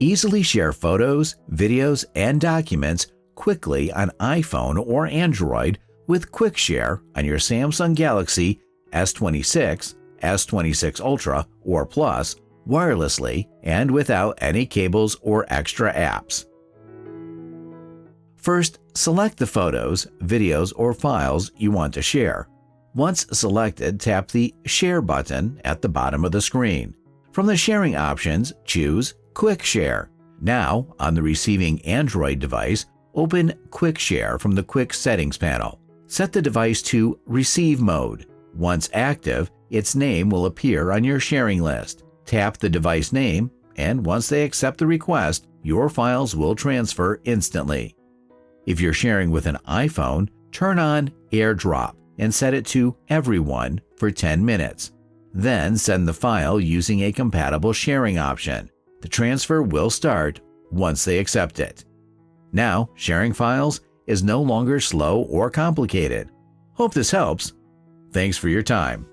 Easily share photos, videos, and documents quickly on iPhone or Android with Quick Share on your Samsung Galaxy S26, S26 Ultra, or Plus wirelessly and without any cables or extra apps. First, select the photos, videos, or files you want to share. Once selected, tap the Share button at the bottom of the screen. From the sharing options, choose Quick Share. Now, on the receiving Android device, open Quick Share from the Quick Settings panel. Set the device to Receive mode. Once active, its name will appear on your sharing list. Tap the device name, and once they accept the request, your files will transfer instantly. If you're sharing with an iPhone, turn on AirDrop and set it to Everyone for 10 minutes. Then send the file using a compatible sharing option. The transfer will start once they accept it. Now, sharing files is no longer slow or complicated. Hope this helps. Thanks for your time.